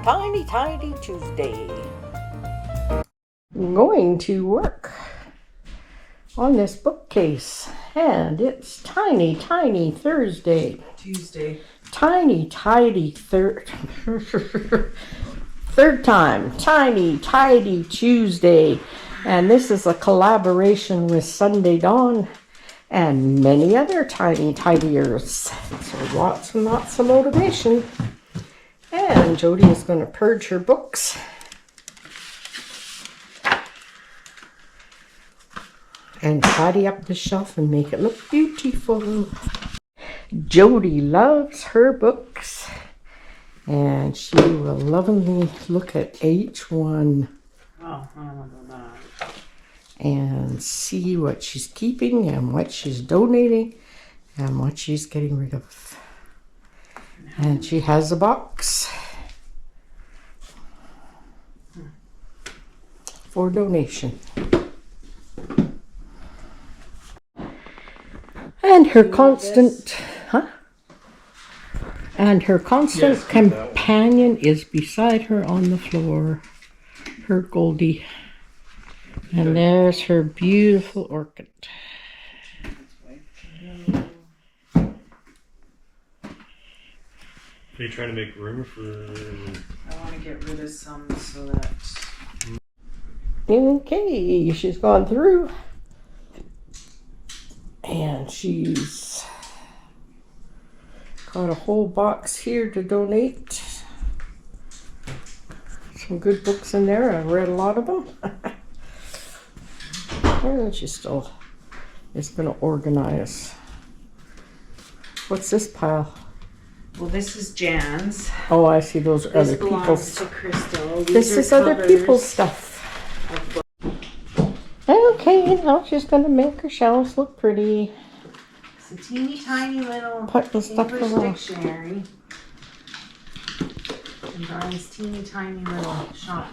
Tiny Tidy Tuesday. Going to work on this bookcase, and it's Tiny Thursday. Tuesday. Tiny Tidy third time. Tiny Tidy Tuesday. And this is a collaboration with Sunday Dawn and many other tiny tidiers. So lots and lots of motivation. And Jody is going to purge her books. And tidy up the shelf and make it look beautiful. Jody loves her books. And she will lovingly look at each one. Oh, I don't know about that. And see what she's keeping and what she's donating and what she's getting rid of. And she has a box for donation. And her constant, And her constant companion is beside her on the floor, her Goldie. And there's her beautiful orchid. Are you trying to make room for... I want to get rid of some so that... Okay, she's gone through. And she's got a whole box here to donate. Some good books in there. I've read a lot of them. And she still is going to organize. What's this pile? Well, this is Jan's. Oh, I see. Those are This other belongs people's. to Crystal. This is other people's stuff. Okay, now she's going to make her shelves look pretty. It's a teeny tiny little Putting stuff English around. dictionary. And Brian's teeny tiny little shot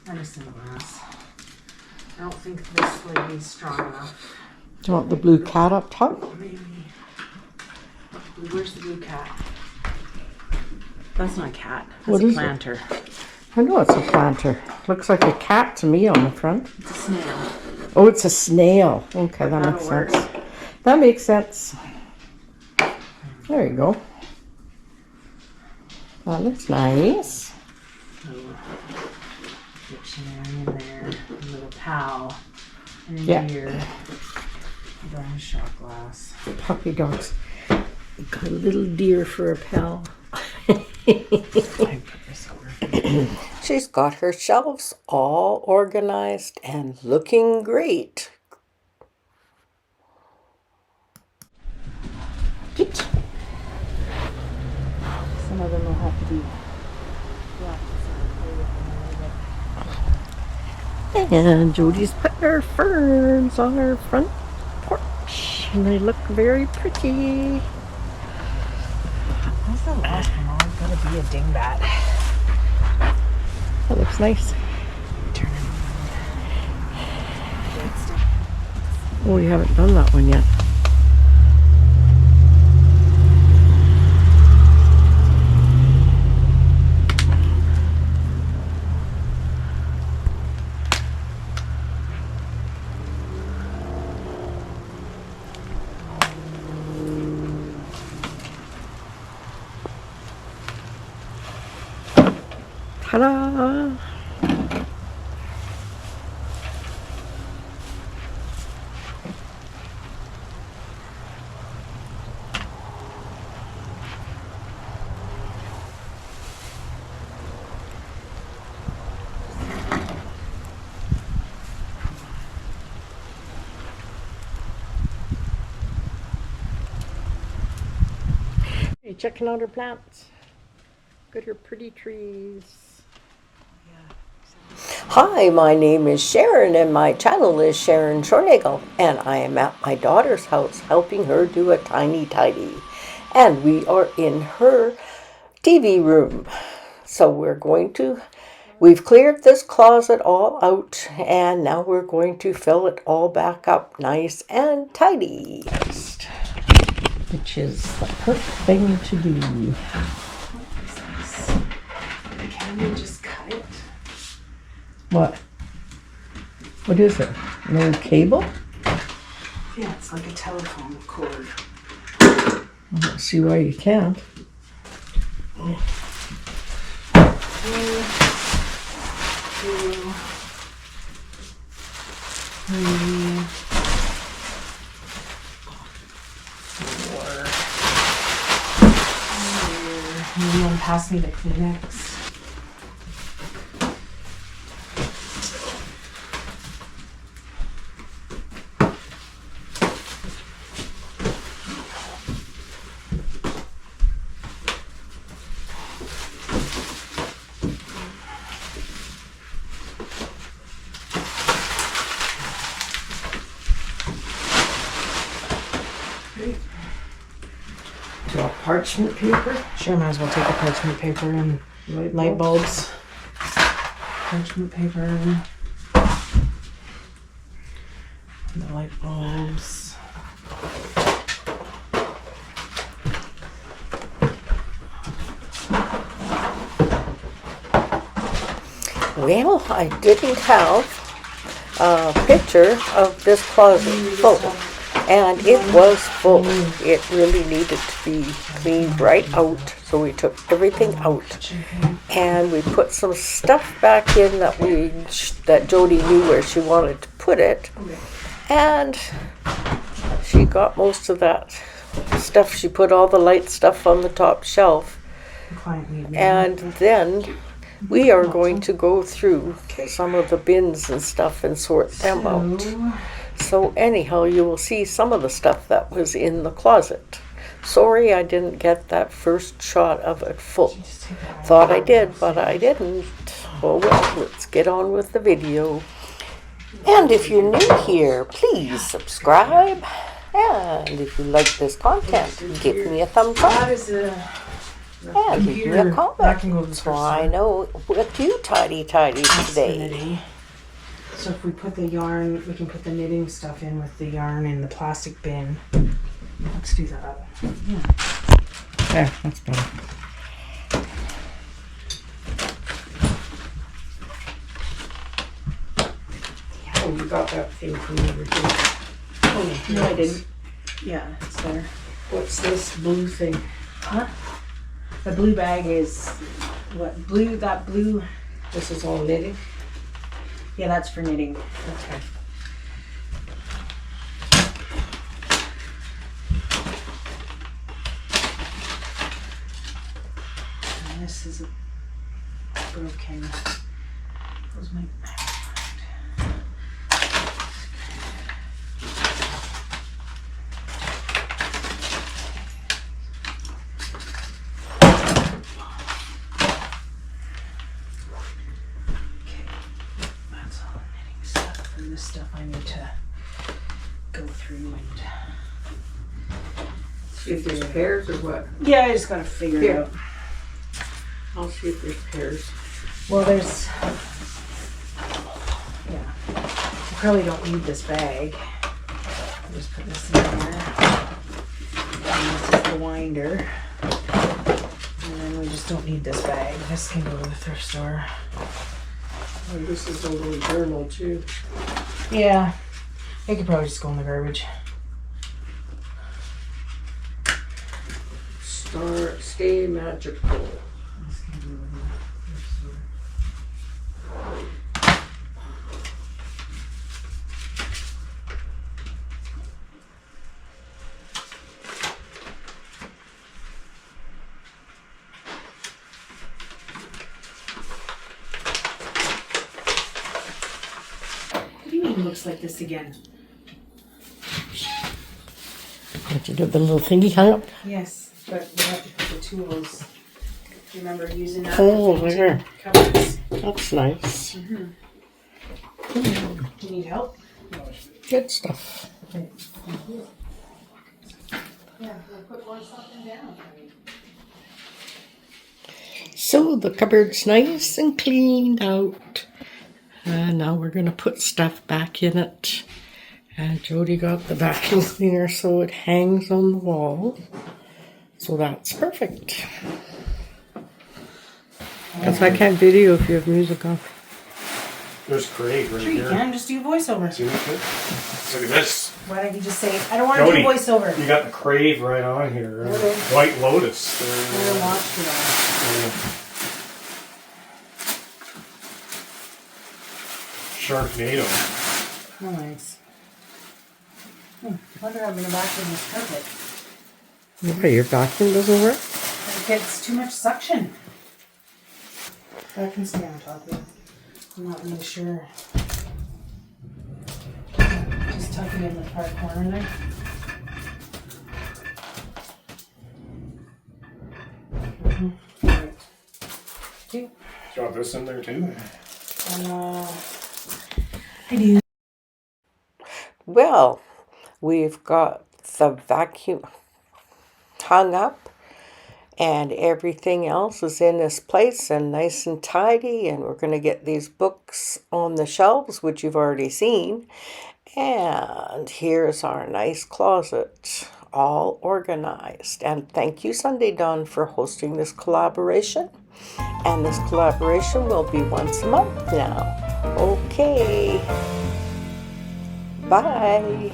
medicine glass. I don't think this lady's strong enough. Do you want the blue cat up top? Maybe. Where's the blue cat? That's not a cat. That's What a is it? planter. I know it's a planter. Looks like a cat to me on the front. It's a snail. Oh, it's a snail. Okay, that makes That'll work. sense. That makes sense. There you go. That looks nice. Dictionary in there. A little towel. And in Yeah. here. Brown shot glass. Puppy dogs. Got a little deer for a pal. I put this over. She's got her shelves all organized and looking great. Get. Some of them will have to be And Jody's putting her ferns on her front porch. And they look very pretty. What's the last one? Always gotta be a dingbat. That looks nice. Turn it Oh, you haven't done that one yet. Ta-da! Hey, checking out her plants. Look at her pretty trees. Hi, my name is Sharon and my channel is Sharon Schornagel, and I am at my daughter's house helping her do a tiny tidy. And we are in her TV room. So we've cleared this closet all out, and now we're going to fill it all back up nice and tidy. Which is the perfect thing to do. Can we just cut it? What? What is it? An old cable? Yeah, it's like a telephone cord. I don't see why you can't. One, two, three, four. Here. You want to pass me the Kleenex? Do you want parchment paper? Sure, might as well take the parchment paper and light bulbs. Parchment paper. And the light bulbs. Well, I didn't have a picture of this closet full, and it was full. It really needed to be cleaned right out, so we took everything out, and we put some stuff back in that Jody knew where she wanted to put it, and she got most of that stuff. She put all the light stuff on the top shelf, and then we are going to go through some of the bins and stuff and sort them out. So anyhow, you will see some of the stuff that was in the closet. Sorry I didn't get that first shot of it full. Thought I did, but I didn't. Oh well, let's get on with the video. And if you're new here, please subscribe. And if you like this content, give me a thumbs up. That is And leave me a comment so I know what you tidy today. So if we put the yarn, we can put the knitting stuff in with the yarn in the plastic bin. Let's do that. There, that's better. Oh, you got that thing from over here. Oh, no, I didn't. Yeah, it's there. What's this blue thing? Huh? The blue bag is what? Blue, that blue. This is all knitting? Yeah, that's for knitting. Okay. And this is a broken. Where's my. This stuff I need to go through and See if there's pairs or what? yeah, I just gotta figure it out. I'll see if there's pairs. Well, there's you probably don't need this bag. I'll just put this in there. And this is the winder. And then we just don't need this bag. This can go to the thrift store. Oh, this is a little journal too. Yeah, it could probably just go in the garbage. Stay magical. What do you mean it looks like this again? Did you do the little thingy hung up? Yes, but we have to put the tools. Do you remember using that? Oh, for there. painting cupboards? That's nice. Do you need help? Good stuff. Okay. Yeah, we'll put more something down. So the cupboard's nice and cleaned out. And now we're going to put stuff back in it. And Jody got the vacuum cleaner so it hangs on the wall. So that's perfect. Because I can't video if you have music on. There's Craig right Sure you here. can, just do voiceover. See that? Look at this. Why don't you just say, I don't want to do Jody, voiceover. You got the Crave right on here. Okay. White Lotus. I don't watch it all. Sharknado. Oh, nice. Wonder how I'm going to vacuum this carpet. Why, your vacuum doesn't work? It gets too much suction. That can stay on top of it. I'm not really sure. Just tuck it in the far corner there. Right. Two. Got this in there too. I do. Well, we've got the vacuum hung up and everything else is in its place and nice and tidy, and we're going to get these books on the shelves, which you've already seen. And here's our nice closet, all organized. And thank you, Sunday Dawn, for hosting this collaboration. And this collaboration will be once a month now. Okay. Bye.